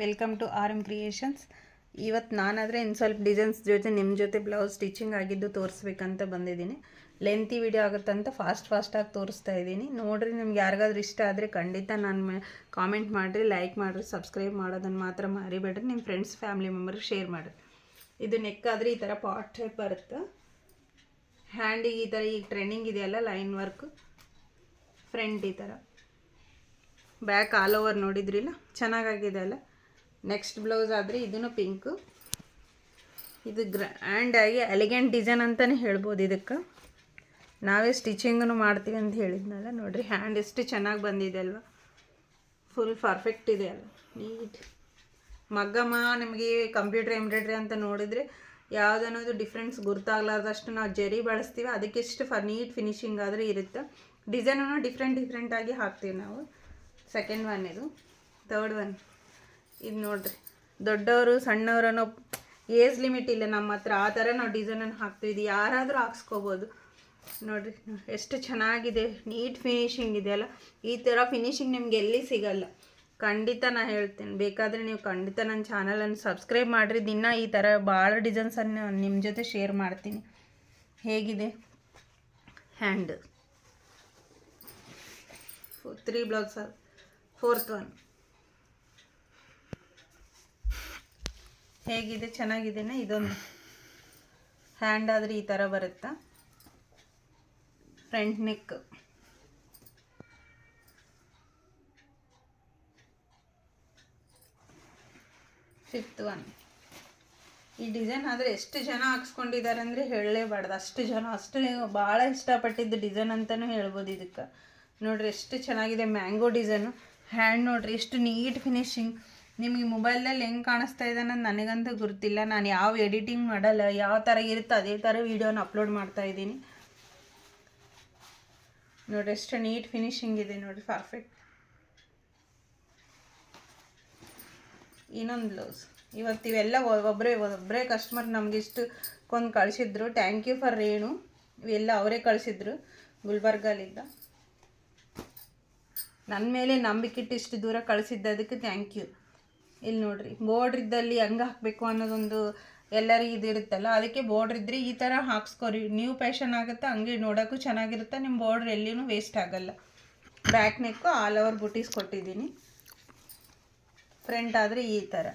Welcome to R M Creations. ಇವತ್ತು ನಾನಾದರೆ ಇನ್ನು ಸ್ವಲ್ಪ ಡಿಸೈನ್ಸ್ ಜೊತೆ ನಿಮ್ಮ ಜೊತೆ ಬ್ಲೌಸ್ ಸ್ಟಿಚಿಂಗ್ ಆಗಿದ್ದು ತೋರಿಸ್ಬೇಕಂತ ಬಂದಿದ್ದೀನಿ. ಲೆಂತಿ ವಿಡಿಯೋ ಆಗುತ್ತಂತ ಫಾಸ್ಟಾಗಿ ತೋರಿಸ್ತಾ ಇದ್ದೀನಿ. ನೋಡಿರಿ, ನಿಮ್ಗೆ ಯಾರಿಗಾದ್ರೂ ಇಷ್ಟ ಆದರೆ ಖಂಡಿತ ನಾನು ಕಾಮೆಂಟ್ ಮಾಡಿರಿ, ಲೈಕ್ ಮಾಡಿರಿ, ಸಬ್ಸ್ಕ್ರೈಬ್ ಮಾಡೋದನ್ನು ಮಾತ್ರ ಮರಿಬೇಡ್ರಿ. ನಿಮ್ಮ ಫ್ರೆಂಡ್ಸ್ ಫ್ಯಾಮಿಲಿ ಮೆಂಬರ್ಗೆ ಶೇರ್ ಮಾಡಿರಿ. ಇದು ನೆಕ್ ಆದರೆ ಈ ಥರ ಪಾಟ್ ಟೈಪ್ ಬರುತ್ತೆ. ಹ್ಯಾಂಡಿಗೆ ಈ ಥರ ಈಗ ಟ್ರೆಂಡಿಂಗ್ ಇದೆಯಲ್ಲ ಲೈನ್ ವರ್ಕ್. ಫ್ರಂಟ್ ಈ ಥರ, ಬ್ಯಾಕ್ ಆಲ್ ಓವರ್ ನೋಡಿದ್ರಿಲ್ಲ, ಚೆನ್ನಾಗಾಗಿದೆ ಅಲ್ಲ. ನೆಕ್ಸ್ಟ್ ಬ್ಲೌಸ್ ಆದರೆ ಇದೂ ಪಿಂಕು. ಇದು ಗ್ರ್ಯಾಂಡಾಗಿ ಎಲಿಗೆಂಟ್ ಡಿಸೈನ್ ಅಂತಲೇ ಹೇಳ್ಬೋದು. ಇದಕ್ಕೆ ನಾವೇ ಸ್ಟಿಚಿಂಗನ್ನು ಮಾಡ್ತೀವಿ ಅಂತ ಹೇಳಿದ್ನಲ್ಲ. ನೋಡಿರಿ, ಹ್ಯಾಂಡ್ ಎಷ್ಟು ಚೆನ್ನಾಗಿ ಬಂದಿದೆ ಅಲ್ವಾ, ಫುಲ್ ಪರ್ಫೆಕ್ಟ್ ಇದೆ ಅಲ್ಲ, ನೀಟ್. ಮಗ್ಗಮ್ಮ ನಿಮಗೆ ಕಂಪ್ಯೂಟರ್ ಎಂಬ್ರಾಯ್ಡ್ರಿ ಅಂತ ನೋಡಿದರೆ ಯಾವುದನ್ನೋದು ಡಿಫ್ರೆನ್ಸ್ ಗುರ್ತಾಗ್ಲಾರ್ದಷ್ಟು ನಾವು ಜರಿ ಬಳಸ್ತೀವಿ, ಅದಕ್ಕೆಷ್ಟು ನೀಟ್ ಫಿನಿಶಿಂಗ್ ಆದರೆ ಇರುತ್ತೆ. ಡಿಸೈನನ್ನು ಡಿಫ್ರೆಂಟಾಗಿ ಹಾಕ್ತೀವಿ ನಾವು. ಸೆಕೆಂಡ್ ಒನ್ ಇದು. ಥರ್ಡ್ ಒನ್ ಇದು ನೋಡಿರಿ, ದೊಡ್ಡವರು ಸಣ್ಣವರು ಅನ್ನೋ ಏಜ್ ಲಿಮಿಟ್ ಇಲ್ಲ ನಮ್ಮ ಹತ್ರ. ಆ ಥರ ನಾವು ಡಿಸೈನನ್ನು ಹಾಕ್ತೀವಿ. ಇದು ಯಾರಾದರೂ ಹಾಕ್ಸ್ಕೋಬೋದು. ನೋಡಿರಿ ಎಷ್ಟು ಚೆನ್ನಾಗಿದೆ, ನೀಟ್ ಫಿನಿಶಿಂಗ್ ಇದೆಯಲ್ಲ. ಈ ಥರ ಫಿನಿಶಿಂಗ್ ನಿಮ್ಗೆ ಎಲ್ಲಿ ಸಿಗಲ್ಲ. ಖಂಡಿತ ನಾನು ಹೇಳ್ತೀನಿ, ಬೇಕಾದರೆ ನೀವು ಖಂಡಿತ ನನ್ನ ಚಾನಲನ್ನು ಸಬ್ಸ್ಕ್ರೈಬ್ ಮಾಡಿರಿ. ದಿನ ಈ ಥರ ಭಾಳ ಡಿಸೈನ್ಸನ್ನು ನಿಮ್ಮ ಜೊತೆ ಶೇರ್ ಮಾಡ್ತೀನಿ. ಹೇಗಿದೆ ಹ್ಯಾಂಡ್ 3 ಬ್ಲೌಸ್. ಫೋರ್ತ್ ಒನ್ ಹೇಗಿದೆ, ಚೆನ್ನಾಗಿದೆನಾ? ಇದೊಂದು ಹ್ಯಾಂಡ್ ಆದರೆ ಈ ಥರ ಬರುತ್ತಾ, ಫ್ರಂಟ್ ನೆಕ್. Fifth one. ಈ ಡಿಸೈನ್ ಆದರೆ ಎಷ್ಟು ಜನ ಹಾಕ್ಸ್ಕೊಂಡಿದ್ದಾರೆ ಅಂದರೆ ಹೇಳಲೇಬಾರ್ದು. ಅಷ್ಟು ಜನ ಭಾಳ ಇಷ್ಟಪಟ್ಟಿದ್ದು ಡಿಸೈನ್ ಅಂತಲೂ ಹೇಳ್ಬೋದು. ಇದಕ್ಕೆ ನೋಡಿರಿ ಎಷ್ಟು ಚೆನ್ನಾಗಿದೆ, ಮ್ಯಾಂಗೋ ಡಿಸೈನು. ಹ್ಯಾಂಡ್ ನೋಡಿರಿ ಎಷ್ಟು ನೀಟ್ ಫಿನಿಶಿಂಗ್. ನಿಮಗೆ ಮೊಬೈಲಲ್ಲಿ ಹೆಂಗೆ ಕಾಣಿಸ್ತಾ ಇದೆ ಅನ್ನೋದು ನನಗಂತೂ ಗೊತ್ತಿಲ್ಲ. ನಾನು ಯಾವ ಎಡಿಟಿಂಗ್ ಮಾಡಲ್ಲ, ಯಾವ ಥರ ಇರುತ್ತೆ ಅದೇ ಥರ ವೀಡಿಯೋನ ಅಪ್ಲೋಡ್ ಮಾಡ್ತಾ ಇದ್ದೀನಿ. ನೋಡಿರಿ ಎಷ್ಟು ನೀಟ್ ಫಿನಿಶಿಂಗ್ ಇದೆ, ನೋಡಿರಿ ಪರ್ಫೆಕ್ಟ್. ಇನ್ನೊಂದು ಬ್ಲೌಸ್. ಇವತ್ತು ಇವೆಲ್ಲ ಒಬ್ಬರೇ ಕಸ್ಟಮರ್ ನಮಗೆ ಇಷ್ಟಕ್ಕೊಂದು ಕಳಿಸಿದ್ರು. ಥ್ಯಾಂಕ್ ಯು ಫಾರ್ ರೇಣು. ಇವೆಲ್ಲ ಅವರೇ ಕಳಿಸಿದ್ರು ಗುಲ್ಬರ್ಗಲ್ಲಿದ್ದ. ನನ್ನ ಮೇಲೆ ನಂಬಿಕಿಟ್ಟು ಇಷ್ಟು ದೂರ ಕಳಿಸಿದ್ದದಕ್ಕೆ ಥ್ಯಾಂಕ್ ಯು. ಇಲ್ಲಿ ನೋಡಿರಿ, ಬೋರ್ಡ್ರ್ ಇದ್ದಲ್ಲಿ ಹೆಂಗೆ ಹಾಕಬೇಕು ಅನ್ನೋದೊಂದು ಎಲ್ಲರಿಗೂ ಇದಿರುತ್ತಲ್ಲ, ಅದಕ್ಕೆ ಬೋರ್ಡ್ರ್ ಇದ್ದರೆ ಈ ಥರ ಹಾಕ್ಸ್ಕೊರಿ. ನ್ಯೂ ಫ್ಯಾಷನ್ ಆಗುತ್ತೆ, ಹಂಗೆ ನೋಡೋಕ್ಕೂ ಚೆನ್ನಾಗಿರುತ್ತೆ. ನಿಮ್ಮ ಬೋರ್ಡ್ರ್ ಎಲ್ಲಿಯೂ ವೇಸ್ಟ್ ಆಗೋಲ್ಲ. ಬ್ಯಾಕ್ ನೆಕ್ಕು ಆಲ್ ಓವರ್ ಬುಟೀಸ್ ಕೊಟ್ಟಿದ್ದೀನಿ. ಫ್ರಂಟ್ ಆದರೆ ಈ ಥರ.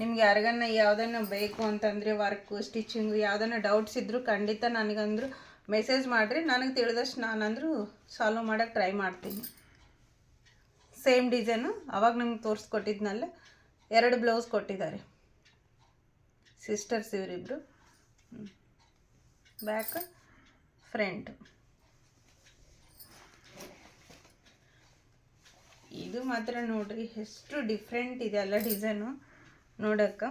ನಿಮ್ಗೆ ಯಾರಿಗನ್ನ ಯಾವುದನ್ನು ಬೇಕು ಅಂತಂದರೆ ವರ್ಕು ಸ್ಟಿಚಿಂಗು ಯಾವುದನ್ನ ಡೌಟ್ಸ್ ಇದ್ದರೂ ಖಂಡಿತ ನನಗಂದ್ರು ಮೆಸೇಜ್ ಮಾಡಿರಿ. ನನಗೆ ತಿಳಿದಷ್ಟು ನಾನಂದರೂ ಸಾಲ್ವ್ ಮಾಡೋಕ್ಕೆ ಟ್ರೈ ಮಾಡ್ತೀನಿ. ಸೇಮ್ ಡಿಸೈನು ಅವಾಗ ನಿಮ್ಗೆ ತೋರಿಸ್ಕೊಟ್ಟಿದ್ನಲ್ಲ, 2 ಬ್ಲೌಸ್ ಕೊಟ್ಟಿದ್ದಾರೆ. ಸಿಸ್ಟರ್ಸ್ ಇವರಿಬ್ಬರು. Back front. ಇದು ಮಾತ್ರ ನೋಡ್ರಿ ಎಷ್ಟು ಡಿಫ್ರೆಂಟ್ ಇದೆ ಅಲ್ಲ ಡಿಸೈನು ನೋಡೋಕ್ಕೆ.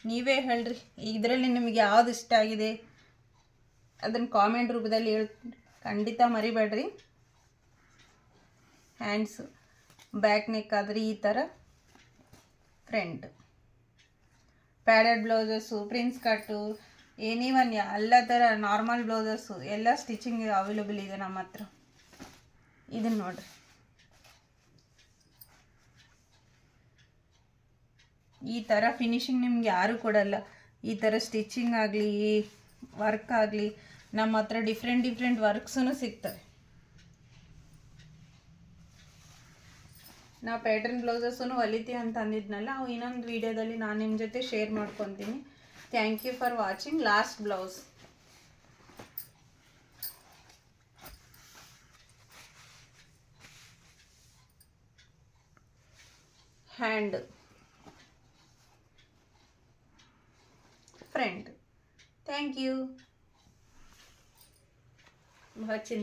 ನೀವೇ ಹೇಳ್ರಿ, ಇದರಲ್ಲಿ ನಿಮಗೆ ಯಾವ್ದು ಇಷ್ಟ ಆಗಿದೆ ಅದನ್ನು ಕಾಮೆಂಟ್ ರೂಪದಲ್ಲಿ ಖಂಡಿತ ಮರಿಬೇಡ್ರಿ. ಹ್ಯಾಂಡ್ಸು ಬ್ಯಾಕ್ ನೆಕ್ ಆದರೆ ಈ ಥರ, ಫ್ರಂಟ್ ಪ್ಯಾಡೆಡ್ ಬ್ಲೌಸಸ್ಸು, ಪ್ರಿನ್ಸ್ ಕಟ್ಟು, ಎನಿವನ್ ಎಲ್ಲ ಥರ ನಾರ್ಮಲ್ ಬ್ಲೌಸಸ್ಸು ಎಲ್ಲ ಸ್ಟಿಚಿಂಗ್ ಅವೈಲೇಬಲ್ ಇದೆ ನಮ್ಮ ಹತ್ರ. ಇದನ್ನು ನೋಡಿರಿ, ಈ ಥರ ಫಿನಿಶಿಂಗ್ ನಿಮ್ಗೆ ಯಾರೂ ಕೊಡಲ್ಲ. ಈ ಥರ ಸ್ಟಿಚಿಂಗ್ ಆಗಲಿ ವರ್ಕ್ ಆಗಲಿ ನಮ್ಮ ಹತ್ರ ಡಿಫ್ರೆಂಟ್ ವರ್ಕ್ಸೂ ಸಿಗ್ತವೆ. ನಾವು ಪ್ಯಾಟರ್ನ್ ಬ್ಲೌಸಸ್ಸೂ ಹೊಲಿತೀವಿ ಅಂತ ಅಂದಿದ್ನಲ್ಲ, ಅವು ಇನ್ನೊಂದು ವೀಡಿಯೋದಲ್ಲಿ ನಾನು ನಿಮ್ಮ ಜೊತೆ ಶೇರ್ ಮಾಡ್ಕೊತೀನಿ. Thank you for watching. Last blouse. Hand, front. Thank you.